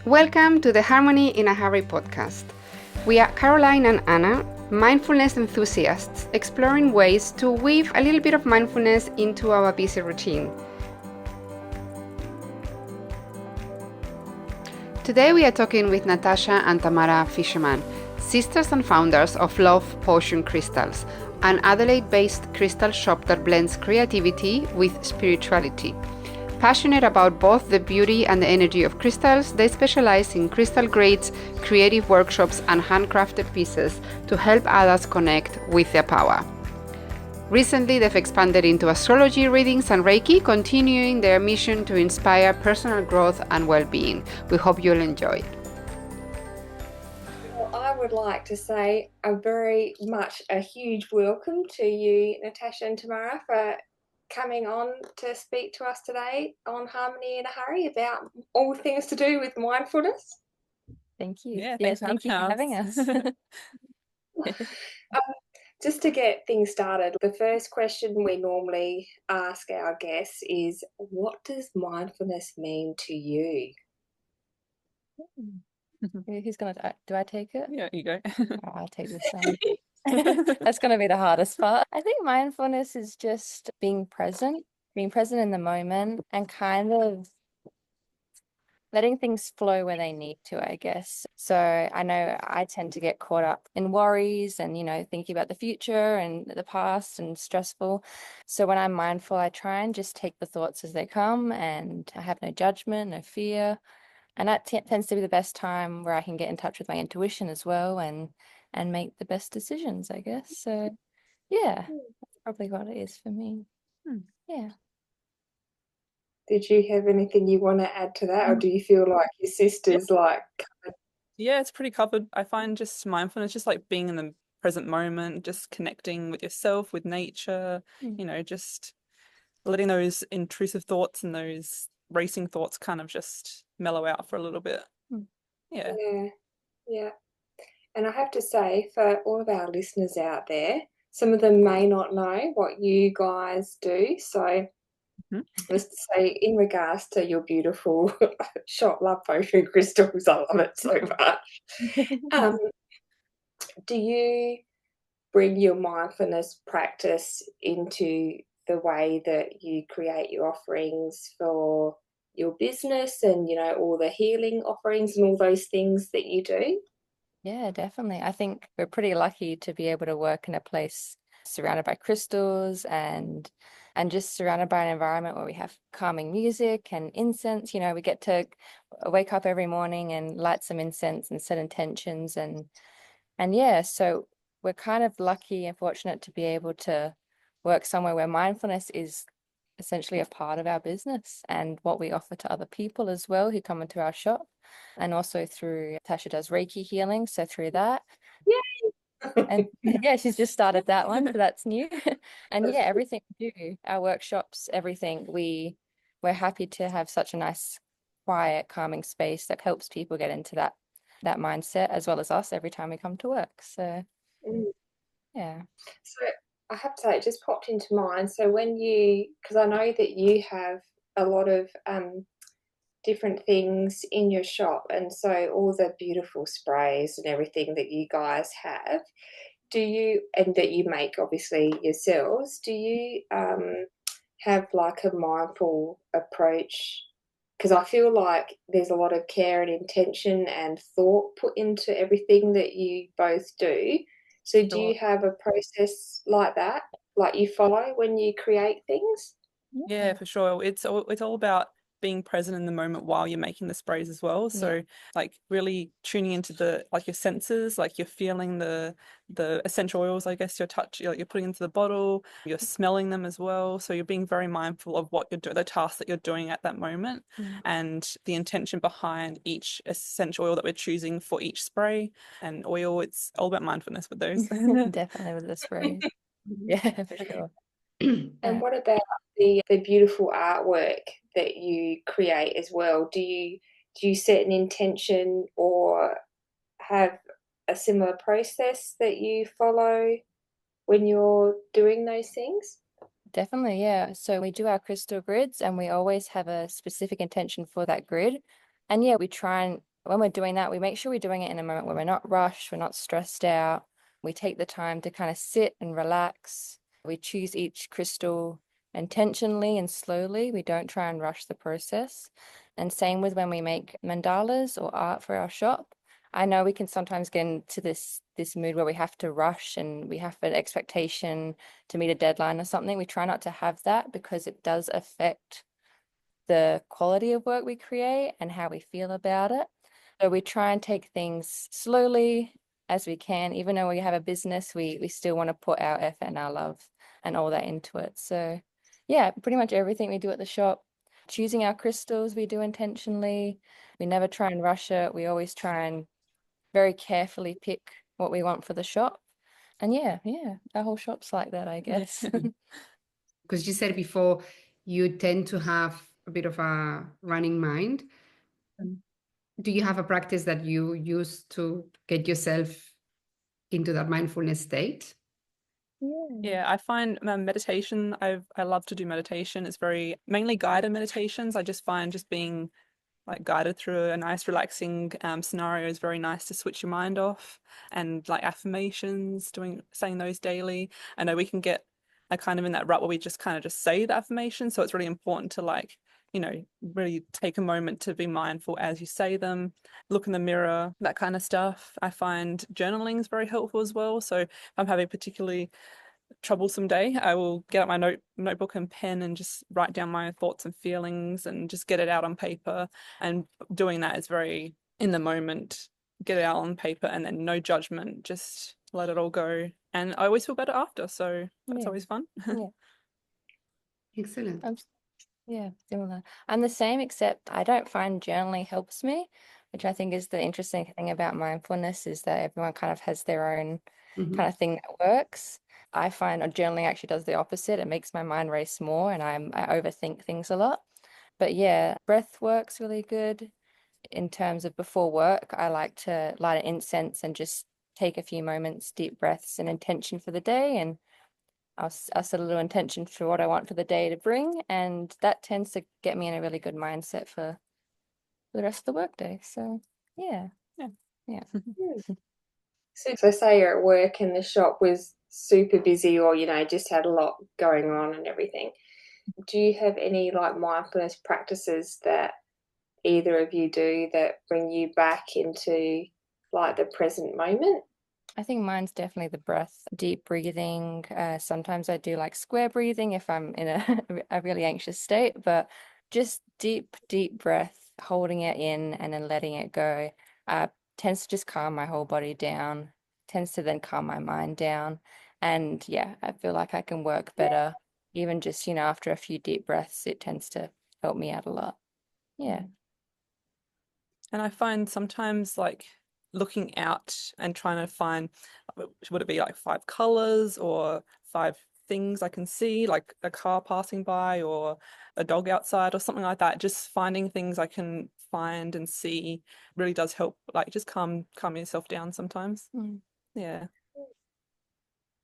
Welcome to the Harmony in a Hurry podcast. We are Caroline and Anna, mindfulness enthusiasts, exploring ways to weave a little bit of mindfulness into our busy routine. Today we are talking with Natasha and Tamara Fisherman, sisters and founders of Love Potion Crystals, an Adelaide-based crystal shop that blends creativity with spirituality. Passionate about both the beauty and the energy of crystals, they specialize in crystal grades, creative workshops, and handcrafted pieces to help others connect with their power. Recently, they've expanded into astrology readings and Reiki, continuing their mission to inspire personal growth and well-being. We hope you'll enjoy it. Well, I would like to say a huge welcome to you, Natasha and Tamara, for coming on to speak to us today on Harmony in a Hurry about all things to do with mindfulness. Thank you. Yeah, Yes, thanks thank you for having us. Just to get things started, the first question we normally ask our guests is, what does mindfulness mean to you? Who's gonna do I take it? Yeah, you go. I'll take this one. That's gonna be the hardest part. I think mindfulness is just being present in the moment and kind of letting things flow where they need to, I guess. So I know I tend to get caught up in worries and, thinking about the future and the past and stressful. So when I'm mindful, I try and just take the thoughts as they come, and I have no judgment, no fear. And that tends to be the best time where I can get in touch with my intuition as well and make the best decisions, I guess. So yeah, that's probably what it is for me. Yeah. Did you have anything you want to add to that, or do you feel like your sister's Yeah, it's pretty covered. I find just mindfulness, just like being in the present moment, just connecting with yourself, with nature, just letting those intrusive thoughts and those racing thoughts kind of just mellow out for a little bit. Yeah. Yeah. And I have to say, for all of our listeners out there, some of them may not know what you guys do. So let's say, in regards to your beautiful shop, Love Potion Crystals, I love it so much. Do you bring your mindfulness practice into the way that you create your offerings for your business and, all the healing offerings and all those things that you do? Yeah, definitely. I think we're pretty lucky to be able to work in a place surrounded by crystals and just surrounded by an environment where we have calming music and incense. We get to wake up every morning and light some incense and set intentions and yeah, so we're kind of lucky and fortunate to be able to work somewhere where mindfulness is essentially a part of our business and what we offer to other people as well who come into our shop. And also through Tasha does Reiki healing, so through that. And yeah, she's just started that one, so that's new. And yeah, everything we do, our workshops, everything, we're happy to have such a nice, quiet, calming space that helps people get into that mindset as well as us every time we come to work. So yeah. So I have to say, it just popped into mind. So because I know that you have a lot of different things in your shop, and so all the beautiful sprays and everything that you guys have, and that you make obviously yourselves, do you have like a mindful approach? Because I feel like there's a lot of care and intention and thought put into everything that you both do. So do you have a process like that, like you follow when you create things? Yeah, for sure. It's all about being present in the moment while you're making the sprays as well. So like really tuning into your senses, like you're feeling the essential oils, I guess you're putting into the bottle, you're smelling them as well. So you're being very mindful of what you're doing, the task that you're doing at that moment, and the intention behind each essential oil that we're choosing for each spray and oil. It's all about mindfulness with those. Definitely with the spray. Yeah, for sure. And what about the beautiful artwork that you create as well? Do you set an intention or have a similar process that you follow when you're doing those things? Definitely, yeah. So we do our crystal grids and we always have a specific intention for that grid. And yeah, we try and when we're doing that, we make sure we're doing it in a moment where we're not rushed, we're not stressed out. We take the time to kind of sit and relax. We choose each crystal intentionally and slowly. We don't try and rush the process. And same with when we make mandalas or art for our shop. I know we can sometimes get into this mood where we have to rush and we have an expectation to meet a deadline or something. We try not to have that because it does affect the quality of work we create and how we feel about it. So we try and take things slowly as we can. Even though we have a business, we still want to put our effort and our love and all that into it. So yeah, pretty much everything we do at the shop, choosing our crystals, we do intentionally. We never try and rush it. We always try and very carefully pick what we want for the shop. And yeah, our whole shop's like that, I guess. Because you said before, you tend to have a bit of a running mind. Do you have a practice that you use to get yourself into that mindfulness state? Yeah, I find meditation, I love to do meditation. It's very mainly guided meditations. I just find just being like guided through a nice relaxing scenario is very nice to switch your mind off. And like affirmations, saying those daily. I know we can get kind of in that rut where we just kind of just say the affirmation. So it's really important to like, you know, really take a moment to be mindful as you say them, look in the mirror, that kind of stuff. I find journaling is very helpful as well. So if I'm having a particularly troublesome day, I will get out my notebook and pen and just write down my thoughts and feelings and just get it out on paper. And doing that is very in the moment, get it out on paper and then no judgment, just let it all go. And I always feel better after. So that's always fun. Yeah. Excellent. Yeah, similar. I'm the same, except I don't find journaling helps me, which I think is the interesting thing about mindfulness is that everyone kind of has their own kind of thing that works. I find journaling actually does the opposite. It makes my mind race more and I overthink things a lot. But yeah, breath works really good. In terms of before work, I like to light an incense and just take a few moments, deep breaths and intention for the day. And I'll set a little intention for what I want for the day to bring. And that tends to get me in a really good mindset for the rest of the workday. So yeah. So say you're at work and the shop was super busy or, you know, just had a lot going on and everything. Do you have any like mindfulness practices that either of you do that bring you back into like the present moment? I think mine's definitely the breath, deep breathing. Sometimes I do like square breathing if I'm in a really anxious state, but just deep breath, holding it in and then letting it go, tends to just calm my whole body down, tends to then calm my mind down. And yeah, I feel like I can work better, even just, after a few deep breaths, it tends to help me out a lot. Yeah. And I find sometimes like looking out and trying to find, would it be like 5 colors or 5 things I can see, like a car passing by or a dog outside or something like that. Just finding things I can find and see really does help, like just calm yourself down sometimes. Yeah.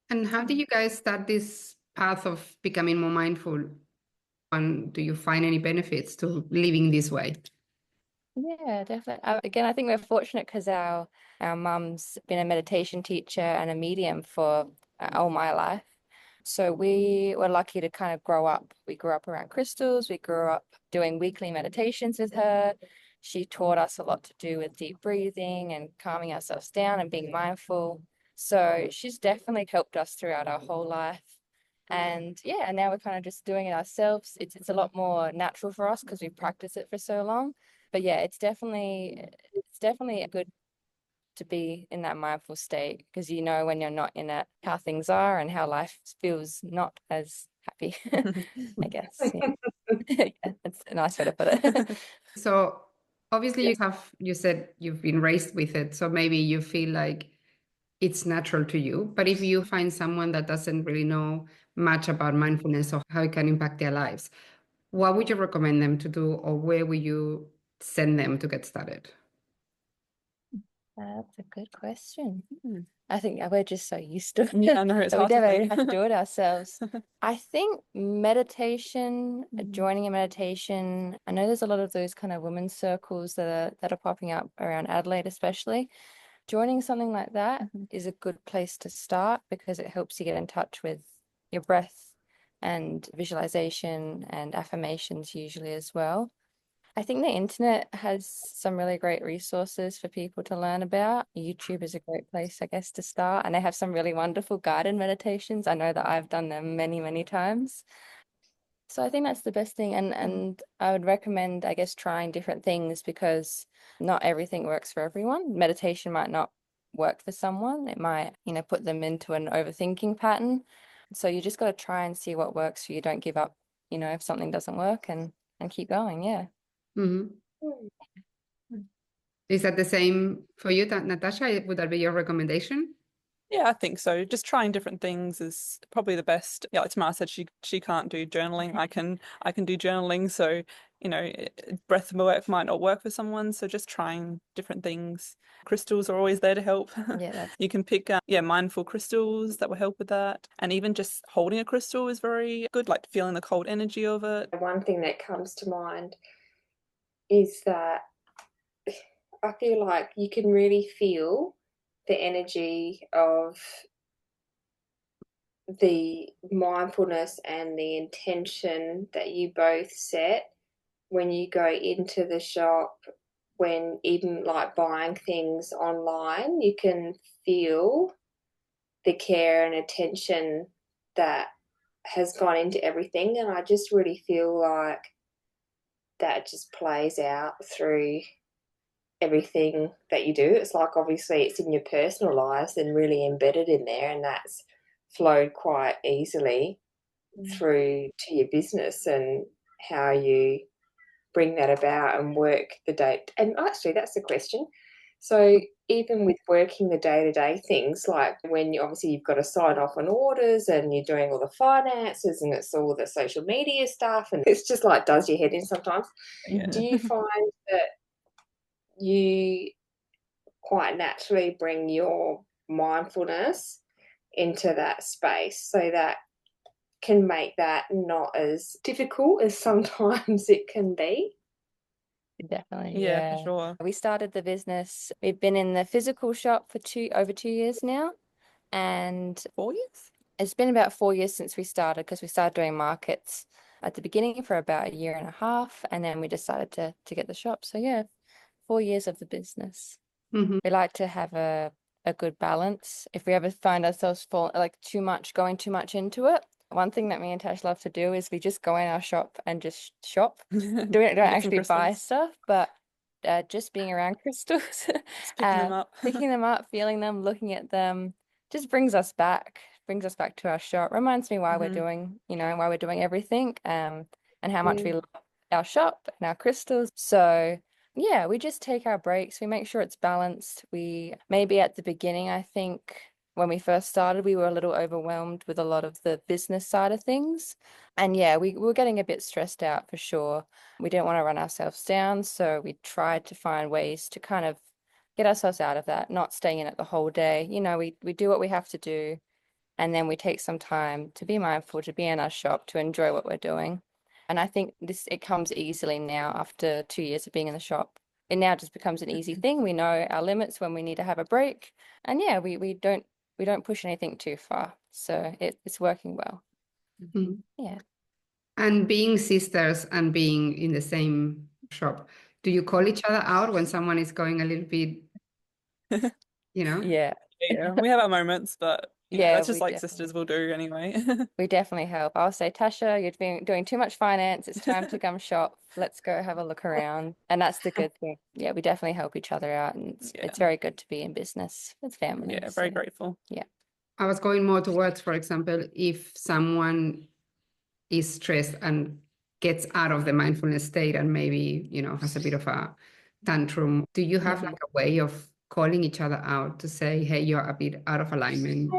And how did you guys start this path of becoming more mindful? And do you find any benefits to living this way? Yeah, definitely. Again, I think we're fortunate because our mum's been a meditation teacher and a medium for all my life. So we were lucky to kind of grow up. We grew up around crystals. We grew up doing weekly meditations with her. She taught us a lot to do with deep breathing and calming ourselves down and being mindful. So she's definitely helped us throughout our whole life. And yeah, and now we're kind of just doing it ourselves. It's a lot more natural for us because we've practiced it for so long. But yeah, it's definitely good to be in that mindful state because when you're not in it, how things are and how life feels not as happy, I guess. Yeah. That's a nice way to put it. So obviously you said you've been raised with it, so maybe you feel like it's natural to you. But if you find someone that doesn't really know much about mindfulness or how it can impact their lives, what would you recommend them to do, or where would you send them to get started? That's a good question. Mm. I think we're just so used to it Yeah, I know it's that we hard to never think. have to do it ourselves. I think meditation, Mhm. joining a meditation. I know there's a lot of those kind of women's circles that are popping up around Adelaide, especially. Joining something like that Mhm. is a good place to start because it helps you get in touch with your breath and visualization and affirmations usually as well. I think the internet has some really great resources for people to learn about. YouTube is a great place, I guess, to start. And they have some really wonderful guided meditations. I know that I've done them many, many times. So I think that's the best thing. And I would recommend, I guess, trying different things because not everything works for everyone. Meditation might not work for someone. It might, put them into an overthinking pattern. So you just got to try and see what works for you. Don't give up, if something doesn't work and keep going. Yeah. Hmm. Mm. Is that the same for you, Natasha? Would that be your recommendation? Yeah, I think so. Just trying different things is probably the best. Yeah, like Tamara said, she can't do journaling. I can do journaling. So, breath work might not work for someone. So just trying different things. Crystals are always there to help. Yeah, that's You can pick mindful crystals that will help with that. And even just holding a crystal is very good, like feeling the cold energy of it. One thing that comes to mind is that I feel like you can really feel the energy of the mindfulness and the intention that you both set when you go into the shop, when even like buying things online, you can feel the care and attention that has gone into everything. And I just really feel like that just plays out through everything that you do. It's like obviously it's in your personal lives and really embedded in there, and that's flowed quite easily through to your business and how you bring that about and work the day. And actually, that's the question. So even with working the day-to-day things, like when you've got to sign off on orders and you're doing all the finances and it's all the social media stuff and it's just like does your head in sometimes. Yeah. Do you find that you quite naturally bring your mindfulness into that space so that can make that not as difficult as sometimes it can be? definitely, Yeah, for yeah. sure. We started the business. We've been in the physical shop for over 2 years now. And 4 years? it's been about 4 years since we started because we started doing markets at the beginning for about a year and a half. And then we decided to get the shop. So yeah, 4 years of the business. Hmm. We like to have a good balance. If we ever find ourselves going too much into it, one thing that me and Tash love to do is we just go in our shop and just shop. Don't Get some actually buy crystals. stuff, but just being around crystals, Just picking them up. picking them up, feeling them, looking at them, just brings us back to our shop. Reminds me why we're Mhm. doing, why we're doing everything, and how much we Mm. love our shop and our crystals. So yeah, we just take our breaks. We make sure it's balanced. We maybe at the beginning, I think when we first started, we were a little overwhelmed with a lot of the business side of things. And yeah, we were getting a bit stressed out for sure. We didn't want to run ourselves down. So we tried to find ways to kind of get ourselves out of that, not staying in it the whole day. We do what we have to do. And then we take some time to be mindful, to be in our shop, to enjoy what we're doing. And I think it comes easily now after 2 years of being in the shop. It now just becomes an easy thing. We know our limits when we need to have a break. And yeah, we don't push anything too far. So it's working well. Mhm. Yeah. And being sisters and being in the same shop, do you call each other out when someone is going a little bit, you know? Yeah. Yeah, we have our moments, but Yeah, that's just like sisters will do anyway. we definitely help. I'll say, Tasha, you've been doing too much finance. It's time to come shop. Let's go have a look around. And that's the good thing. Yeah, we definitely help each other out. And it's Yeah. very good to be in business with family. Yeah, very So, grateful. I was going more towards, for example, if someone is stressed and gets out of the mindfulness state and maybe, has a bit of a tantrum, do you have Yeah. like a way of calling each other out to say, hey, you're a bit out of alignment?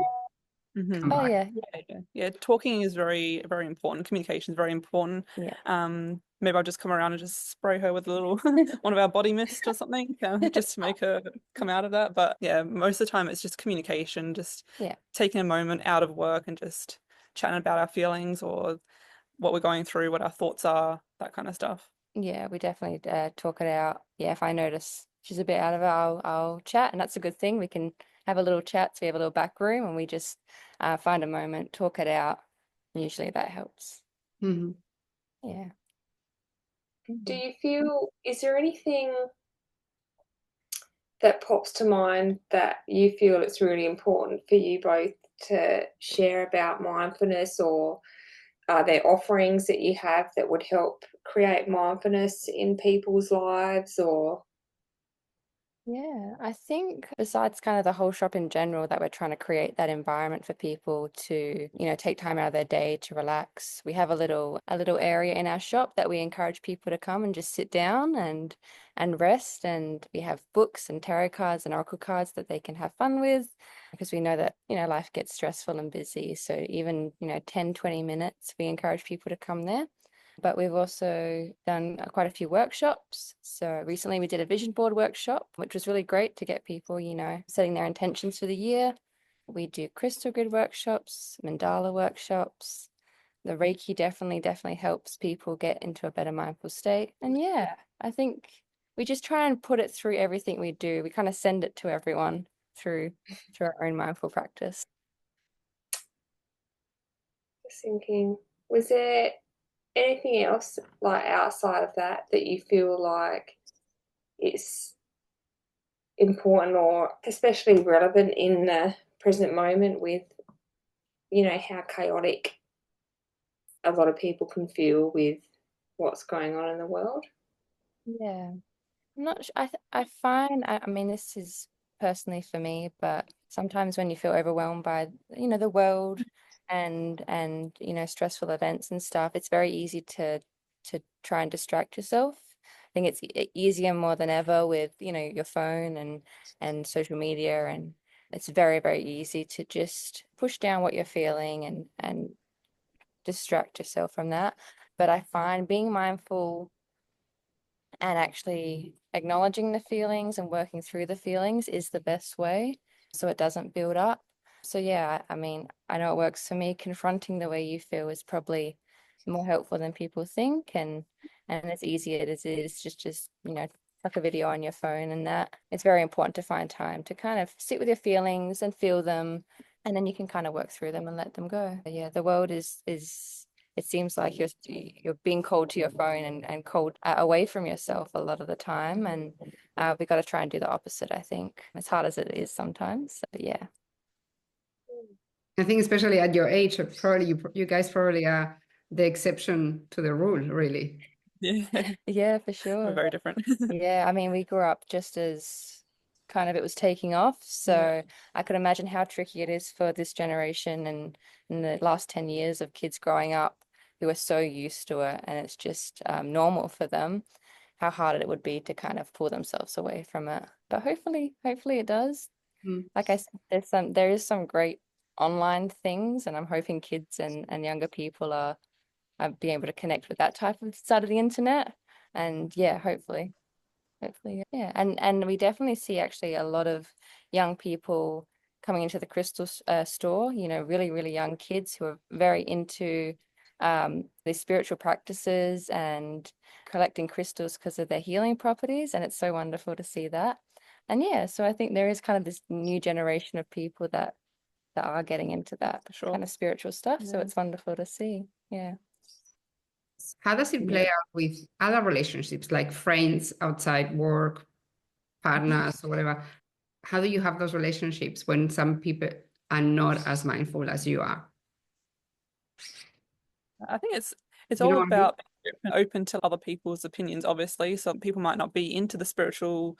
Mhm. come Oh back. yeah, Yeah, talking is very, very important. Communication is very important. yeah. Maybe I'll just come around and just spray her with a little one of our body mist or something, just to make her come out of that. But yeah, most of the time it's just communication, just Yeah. taking a moment out of work and just chatting about our feelings or what we're going through, what our thoughts are, that kind of stuff. Yeah, we definitely talk it out. Yeah, if I notice she's a bit out of it, I'll chat, and that's a good thing. We can have a little chat, so we have a little back room, and we just find a moment, talk it out. Usually that helps. Mhm. Yeah. Do you feel, is there anything that pops to mind that you feel it's really important for you both to share about mindfulness, or are there offerings that you have that would help create mindfulness in people's lives, or Yeah, I think besides kind of the whole shop in general, that we're trying to create that environment for people to, take time out of their day to relax. We have a little area in our shop that we encourage people to come and just sit down and rest. And we have books and tarot cards and oracle cards that they can have fun with, because we know that, life gets stressful and busy. So even, 10, 20 minutes, we encourage people to come there. But we've also done quite a few workshops. So recently we did a vision board workshop, which was really great to get people, setting their intentions for the year. We do crystal grid workshops, mandala workshops. The Reiki definitely helps people get into a better mindful state. And yeah, I think we just try and put it through everything we do. We kind of send it to everyone through our own mindful practice. just thinking, was there anything else like outside of that that you feel like it's important or especially relevant in the present moment with, how chaotic a lot of people can feel with what's going on in the world? Yeah. I'm not sure. I find, I mean, this is personally for me, but sometimes when you feel overwhelmed by, the world and stressful events and stuff, it's very easy to try and distract yourself. I think it's easier more than ever with, your phone and social media, and it's very, very easy to just push down what you're feeling and distract yourself from that. But I find being mindful and actually acknowledging the feelings and working through the feelings is the best way, so it doesn't build up. So yeah, I mean, I know it works for me. Confronting the way you feel is probably more helpful than people think, and as easy as it is, just like a video on your phone, and that it's very important to find time to kind of sit with your feelings and feel them, and then you can kind of work through them and let them go. Yeah, the world is it seems like you're being called to your phone and called away from yourself a lot of the time, and we got to try and do the opposite, I think, as hard as it is sometimes. So yeah. I think especially at your age, probably you guys probably are the exception to the rule, really. Yeah, Yeah, for we're sure. very different. Yeah, I mean, we grew up just as kind of it was taking off. So I could imagine how tricky it is for this generation and in the last 10 years of kids growing up who are so used to it, and it's just normal for them, how hard it would be to kind of pull themselves away from it. But hopefully it does. Mm. Like I said, there is some great online things, and I'm hoping kids and younger people are being able to connect with that type of side of the internet. And yeah, hopefully, yeah. And we definitely see actually a lot of young people coming into the crystal store, really, really young kids who are very into these spiritual practices and collecting crystals because of their healing properties. And it's so wonderful to see that. And yeah, so I think there is kind of this new generation of people that are getting into that For sure. kind of spiritual stuff. So Yeah. it's wonderful to see. Yeah. How does it play out with other relationships, like friends outside work, partners, or whatever? How do you have those relationships when some people are not as mindful as you are? I think it's You know all what I mean? about being open to other people's opinions, obviously. Some people might not be into the spiritual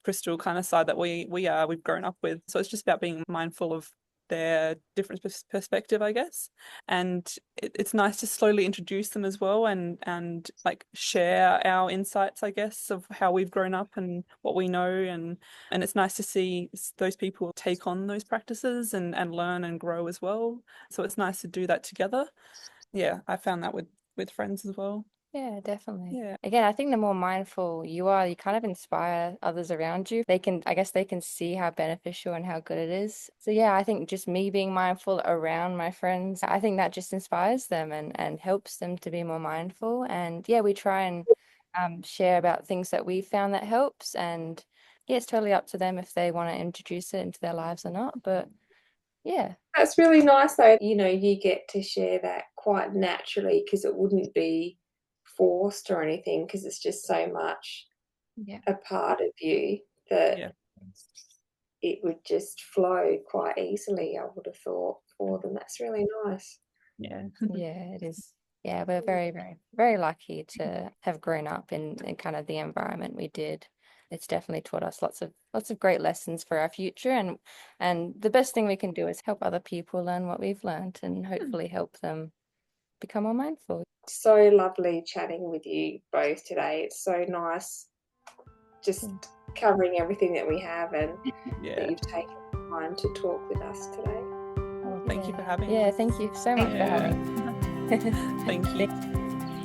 crystal kind of side that we are, we've grown up with. So it's just about being mindful of their different perspective, I guess. And it's nice to slowly introduce them as well, and like share our insights, I guess, of how we've grown up and what we know, and it's nice to see those people take on those practices and learn and grow as well. So it's nice to do that together. Yeah, I found that with friends as well. Yeah, definitely. Yeah. Again, I think the more mindful you are, you kind of inspire others around you. I guess they can see how beneficial and how good it is. So yeah, I think just me being mindful around my friends, I think that just inspires them and helps them to be more mindful. And yeah, we try and share about things that we found that helps. And yeah, it's totally up to them if they want to introduce it into their lives or not. But yeah. That's really nice though, you get to share that quite naturally because it wouldn't be forced or anything because it's just so much a part of you that it would just flow quite easily, I would have thought, for them. That's really nice. Yeah. Yeah, it is. Yeah, we're very, very, very lucky to have grown up in kind of the environment we did. It's definitely taught us lots of great lessons for our future, and the best thing we can do is help other people learn what we've learned and hopefully help them become more mindful. So lovely chatting with you both today. It's so nice just covering everything that we have and that you've taken the time to talk with us today. Thank you for having me. Yeah, thank you so much for having me. Thank you.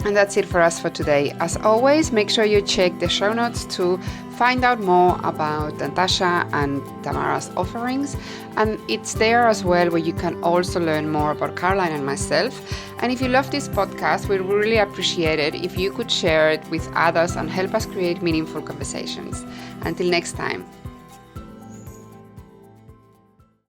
And that's it for us for today. As always, make sure you check the show notes to find out more about Natasha and Tamara's offerings. And it's there as well where you can also learn more about Caroline and myself. And if you love this podcast, we'd really appreciate it if you could share it with others and help us create meaningful conversations. Until next time.